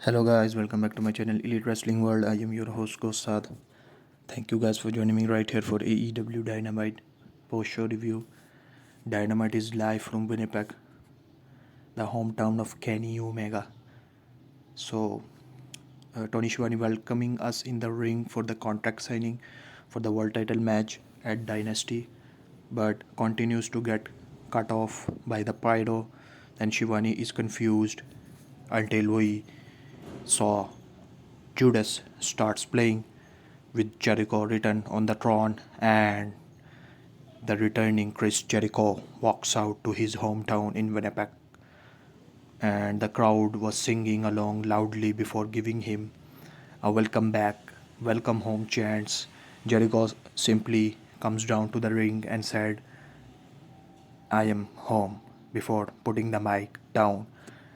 Hello guys, welcome back to my channel Elite Wrestling World. I am your host GhostSaad. Thank you guys for joining me right here for AEW Dynamite post-show review. Dynamite is live from Winnipeg, the hometown of Kenny Omega. So, Tony Schiavone welcoming us in the ring for the contract signing for the world title match at Dynasty, but continues to get cut off by the pyro. Then Schiavone is confused until we saw Judas starts playing with Jericho written on the throne, and the returning Chris Jericho walks out to his hometown in Winnipeg, and the crowd was singing along loudly before giving him a welcome back, welcome home chants. Jericho simply comes down to the ring and said, I am home, before putting the mic down,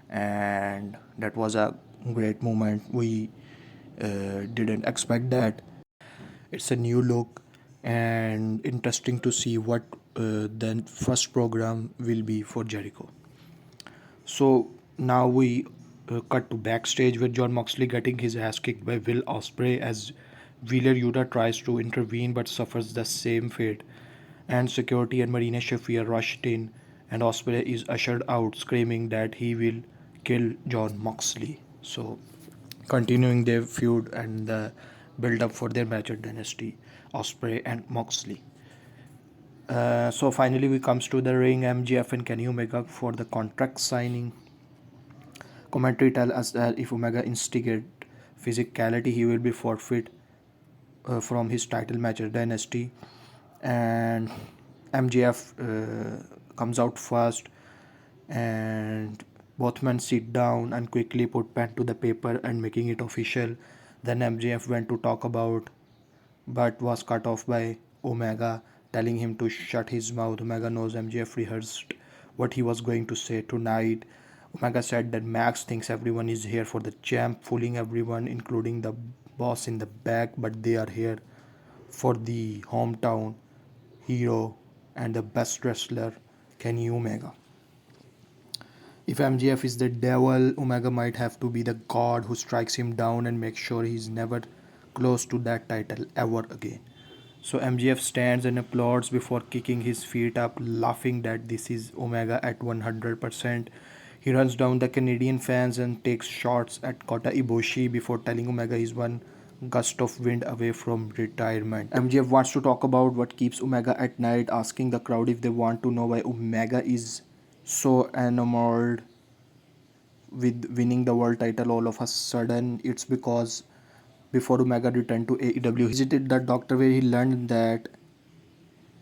and that was a great moment. We didn't expect that. It's a new look and interesting to see what the first program will be for Jericho. So now we cut to backstage with Jon Moxley getting his ass kicked by Will Ospreay as Wheeler Yuta tries to intervene but suffers the same fate. And security and Marina Shafir rushed in, and Ospreay is ushered out screaming that he will kill Jon Moxley. So continuing their feud and the build up for their match at Dynasty, Ospreay and Moxley. So finally we comes to the ring. MJF and Kenny Omega for the contract signing. Commentary tell us that if Omega instigate physicality, he will be forfeit from his title match at Dynasty. And MJF comes out first, and both men sit down and quickly put pen to the paper and making it official. Then MJF went to talk about, but was cut off by Omega, telling him to shut his mouth. Omega knows MJF rehearsed what he was going to say tonight. Omega said that Max thinks everyone is here for the champ, fooling everyone, including the boss in the back, but they are here for the hometown hero and the best wrestler, Kenny Omega. If MJF is the devil, Omega might have to be the god who strikes him down and makes sure he's never close to that title ever again. So MJF stands and applauds before kicking his feet up, laughing that this is Omega at 100%. He runs down the Canadian fans and takes shots at Kota Ibushi before telling Omega he's one gust of wind away from retirement. MJF wants to talk about what keeps Omega at night, asking the crowd if they want to know why Omega is so enamored with winning the world title all of a sudden. It's because before Omega returned to AEW, he visited the doctor where he learned that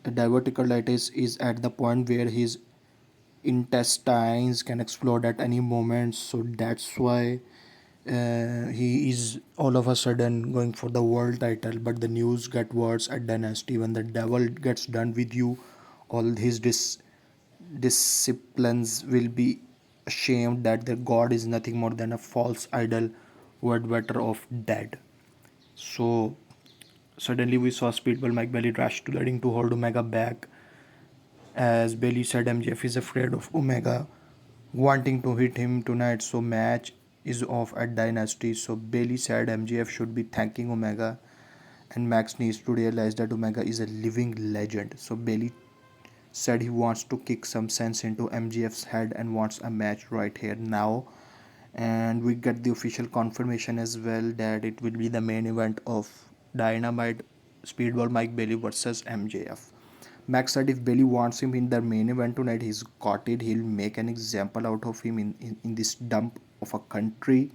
diverticulitis is at the point where his intestines can explode at any moment. So that's why he is all of a sudden going for the world title. But the news get worse at Dynasty. When the devil gets done with you, all his disciplines will be ashamed that their god is nothing more than a false idol, word better of dead. So suddenly we saw Speedball Mike Bailey rush to the ring to hold Omega back. As Bailey said, MJF is afraid of Omega wanting to hit him tonight, so match is off at Dynasty. So Bailey said MJF should be thanking Omega, and Max needs to realize that Omega is a living legend. So Bailey said he wants to kick some sense into MJF's head and wants a match right here now. And we get the official confirmation as well that it will be the main event of Dynamite, Speedball Mike Bailey versus MJF. Max said if Bailey wants him in the main event tonight, he's got it. He'll make an example out of him in this dump of a country.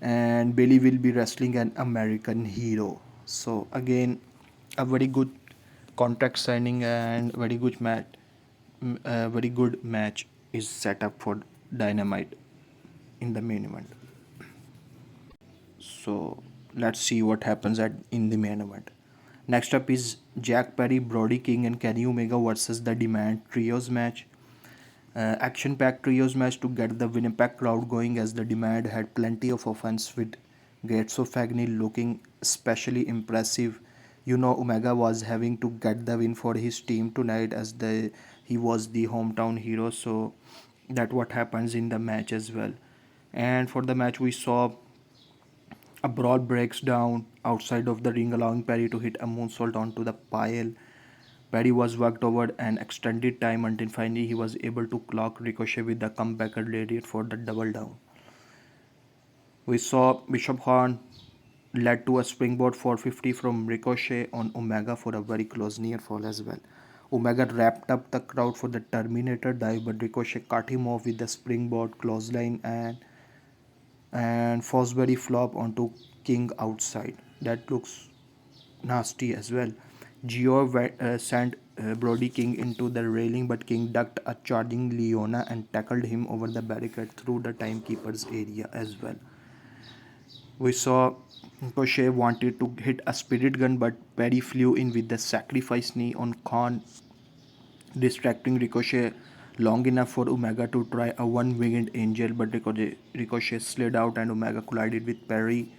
And Bailey will be wrestling an American hero. So again, a very good contract signing and very good match is set up for Dynamite in the main event. So let's see what happens in the main event. Next up is Jack Perry, Brody King, and Kenny Omega versus the Demand Trios match. Action-packed trios match to get the Winnipeg crowd going, as the Demand had plenty of offense with Gates of Agony looking especially impressive. You know, Omega was having to get the win for his team tonight as he was the hometown hero. So that what happens in the match as well. And for the match we saw A brawl breaks down outside of the ring, allowing Perry to hit a moonsault onto the pile. Perry was worked over an extended time until finally he was able to clock Ricochet with the comebacker lariat for the double down. We saw Bishop Horn led to a springboard 450 from Ricochet on Omega for a very close near fall as well. Omega wrapped up the crowd for the Terminator dive, but Ricochet cut him off with the springboard clothesline and Fosbury flop onto King outside. That looks nasty as well. Gio sent Brody King into the railing, but King ducked a charging Liona and tackled him over the barricade through the timekeeper's area as well. We saw Ricochet wanted to hit a spirit gun, but Perry flew in with the sacrifice knee on Kaun, distracting Ricochet long enough for Omega to try a one-winged angel, but Ricochet slid out and Omega collided with Perry.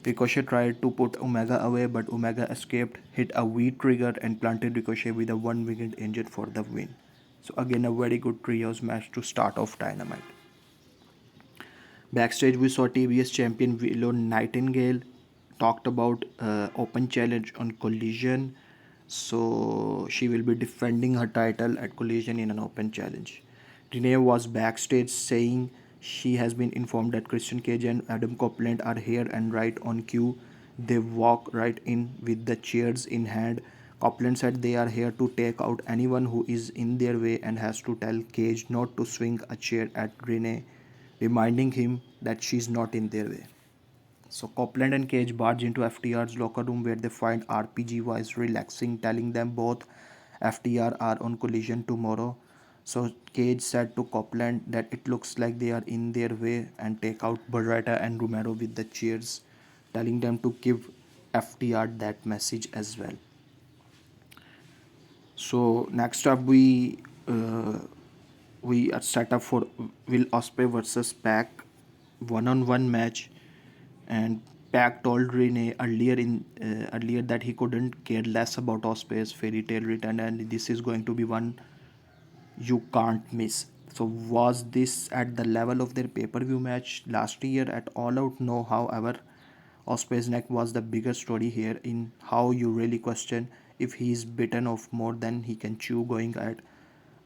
Ricochet tried to put Omega away, but Omega escaped, hit a V-trigger and planted Ricochet with a one-winged angel for the win. So again, a very good trios match to start off Dynamite. Backstage, we saw TBS champion Willow Nightingale talked about open challenge on Collision. So she will be defending her title at Collision in an open challenge. Renee was backstage saying she has been informed that Christian Cage and Adam Copeland are here and right on cue. They walk right in with the chairs in hand. Copeland said they are here to take out anyone who is in their way and has to tell Cage not to swing a chair at Renee, reminding him that she's not in their way. So Copeland and Cage barge into FTR's locker room where they find RPG Wise relaxing, telling them both FTR are on Collision tomorrow. So Cage said to Copeland that it looks like they are in their way and take out Beretta and Romero with the chairs, telling them to give FTR that message as well. So next up we are set up for Will Ospreay versus PAC one-on-one match, and PAC told Renee earlier that he couldn't care less about Ospreay's fairy tale return, and this is going to be one you can't miss. So was this at the level of their pay-per-view match last year at All Out? No. However, Ospreay's neck was the bigger story here, in how you really question if he is bitten off more than he can chew going at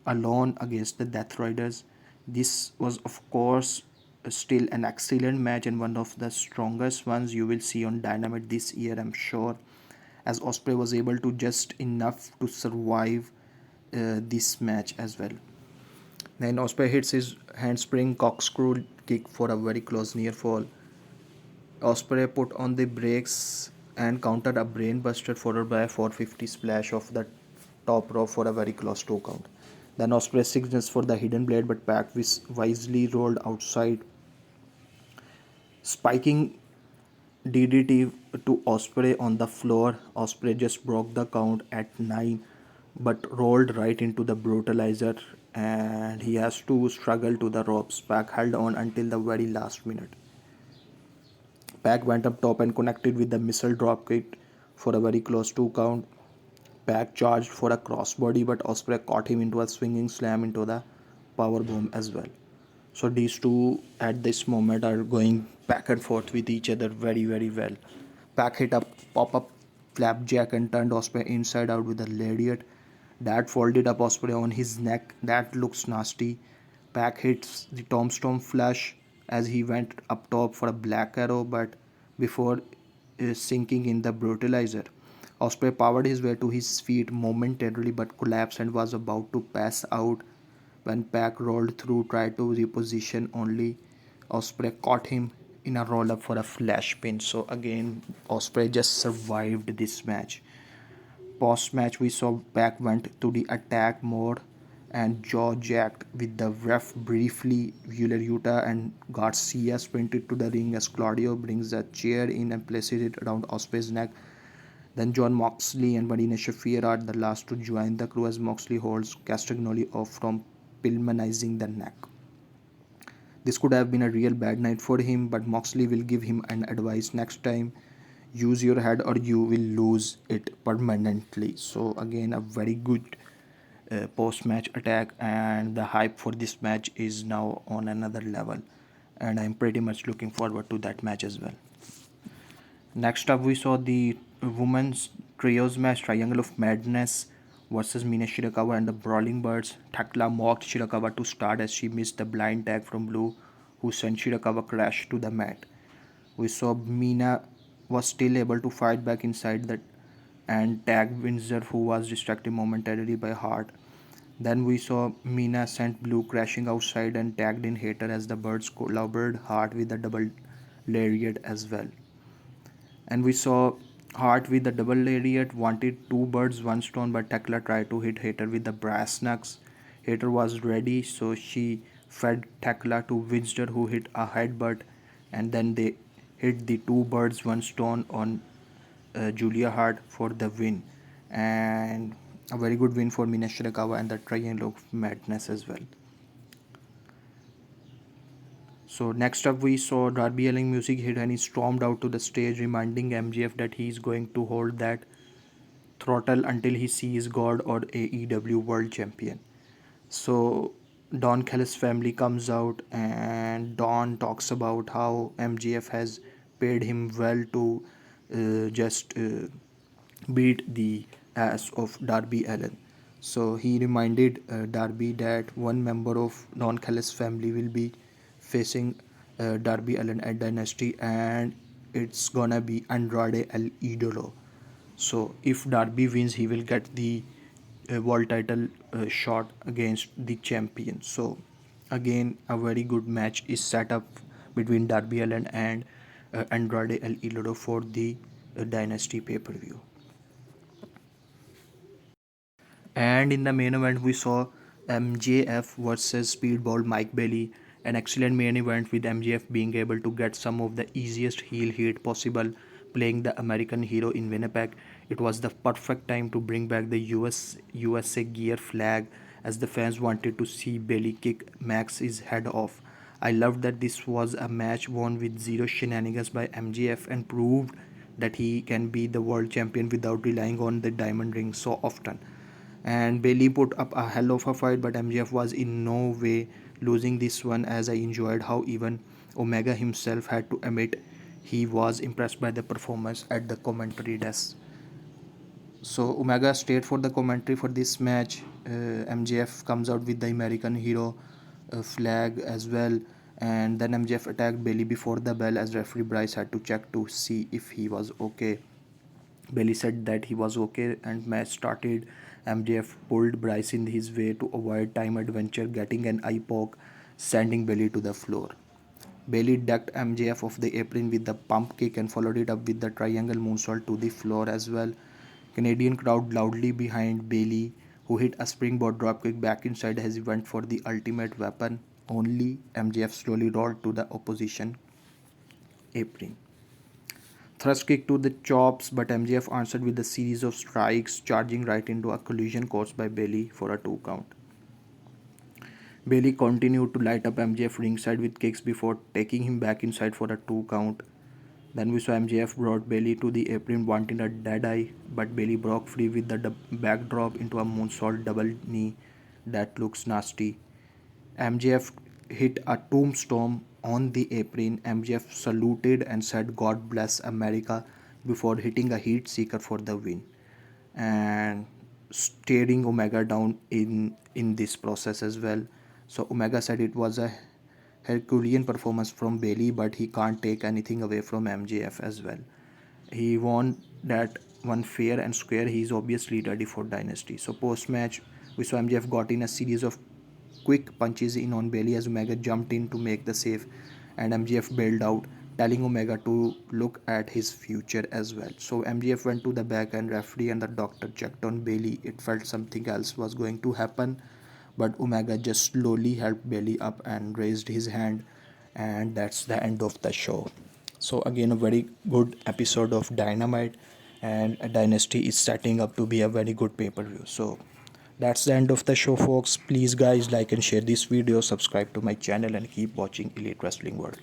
alone against the Death Riders. This was, of course, still an excellent match and one of the strongest ones you will see on Dynamite this year, I'm sure, as Ospreay was able to just enough to survive this match as well. Then Ospreay hits his handspring corkscrew kick for a very close near fall. Ospreay put on the brakes and countered a brainbuster followed by a 450 splash off the top rope for a very close 2 count. Then Ospreay signals for the hidden blade, but PAC wisely rolled outside, spiking DDT to Ospreay on the floor. Ospreay just broke the count at 9, but rolled right into the brutalizer, and he has to struggle to the ropes. PAC held on until the very last minute. PAC went up top and connected with the missile dropkick for a very close 2 count. PAC charged for a crossbody, but Ospreay caught him into a swinging slam into the powerbomb as well. So these two at this moment are going back and forth with each other very, very well. PAC hit a pop-up flapjack and turned Ospreay inside out with a lariat. That folded up Ospreay on his neck. That looks nasty. PAC hits the tombstone flush as he went up top for a black arrow, but before sinking in the brutalizer. Ospreay powered his way to his feet momentarily but collapsed and was about to pass out when PAC rolled through, tried to reposition only. Ospreay caught him in a roll-up for a flash pin. So again, Ospreay just survived this match. Post-match, we saw PAC went to the attack mode and jaw-jacked with the ref briefly. Julia Hart and Garcia sprinted to the ring as Claudio brings a chair in and places it around Ospreay's neck. Then Jon Moxley and Mina Shirakawa are the last to join the crew as Moxley holds Castagnoli off from pulmonizing the neck. This could have been a real bad night for him, but Moxley will give him an advice next time: use your head or you will lose it permanently. So again, a very good post-match attack, and the hype for this match is now on another level, and I'm pretty much looking forward to that match as well. Next up, we saw the women's trios match, Triangle of Madness versus Mina Shirakawa and the Brawling Birds. Thekla mocked Shirakawa to start as she missed the blind tag from Blue, who sent Shirakawa crash to the mat. We saw Mina was still able to fight back inside that and tagged Windsor, who was distracted momentarily by Hart. Then we saw Mina sent Blue crashing outside and tagged in Hayter as the Birds clobbered Hart with a double lariat as well. And we saw Hart with the double lariat wanted two birds, one stone, but Thekla tried to hit Hayter with the brass knucks. Hayter was ready, so she fed Thekla to Windsor, who hit a headbutt, and then they hit the two birds, one stone on Julia Hart for the win. And a very good win for Mina Shirakawa and the Triangle of Madness as well. So next up we saw Darby Allin music hit and he stormed out to the stage reminding MJF that he is going to hold that throttle until he sees God or AEW World Champion. So Don Callis family comes out and Don talks about how MJF has paid him well to just beat the ass of Darby Allin. So he reminded Darby that one member of Don Callis family will be facing Darby Allin at Dynasty, and it's gonna be Andrade El Idolo. So if Darby wins, he will get the world title shot against the champion. So again, a very good match is set up between Darby Allin and Andrade El Idolo for the Dynasty pay-per-view. And in the main event, we saw MJF versus Speedball Mike Bailey, an excellent main event with MJF being able to get some of the easiest heel heat possible, playing the American hero in Winnipeg. It was the perfect time to bring back the USA gear flag, as the fans wanted to see Bailey kick Max's head off. I loved that this was a match won with zero shenanigans by MJF and proved that he can be the world champion without relying on the diamond ring so often. And Bailey put up a hell of a fight, but MJF was in no way losing this one, as I enjoyed how even Omega himself had to admit he was impressed by the performance at the commentary desk. So Omega stayed for the commentary for this match. MJF comes out with the American hero flag as well, and then MJF attacked Bailey before the bell, as referee Bryce had to check to see if he was okay. Bailey said that he was okay and match started. MJF pulled Bryce in his way to avoid time adventure, getting an eye poke, sending Bailey to the floor. Bailey ducked MJF off the apron with the pump kick and followed it up with the triangle moonsault to the floor as well. Canadian crowd loudly behind Bailey, who hit a springboard dropkick back inside as he went for the ultimate weapon. Only MJF slowly rolled to the opposition apron. Thrust kick to the chops, but MJF answered with a series of strikes, charging right into a collision caused by Bailey for a 2 count. Bailey continued to light up MJF ringside with kicks before taking him back inside for a 2 count. Then we saw MJF brought Bailey to the apron wanting a dead eye, but Bailey broke free with the backdrop into a moonsault double knee that looks nasty. MJF hit a tombstone on the apron. MJF saluted and said God bless America before hitting a heat seeker for the win and staring Omega down in this process as well. So Omega said it was a Herculean performance from Bailey, but he can't take anything away from MJF as well. He won that one fair and square. He is obviously ready for Dynasty. So post match, we saw MJF got in a series of quick punches in on Bailey as Omega jumped in to make the save, and MJF bailed out, telling Omega to look at his future as well. So MJF went to the back and referee and the doctor checked on Bailey. It felt something else was going to happen, but Omega just slowly helped Bailey up and raised his hand, and that's the end of the show. So again, a very good episode of Dynamite, and Dynasty is setting up to be a very good pay-per-view. So that's the end of the show, folks. Please guys, like and share this video, subscribe to my channel, and keep watching Elite Wrestling World.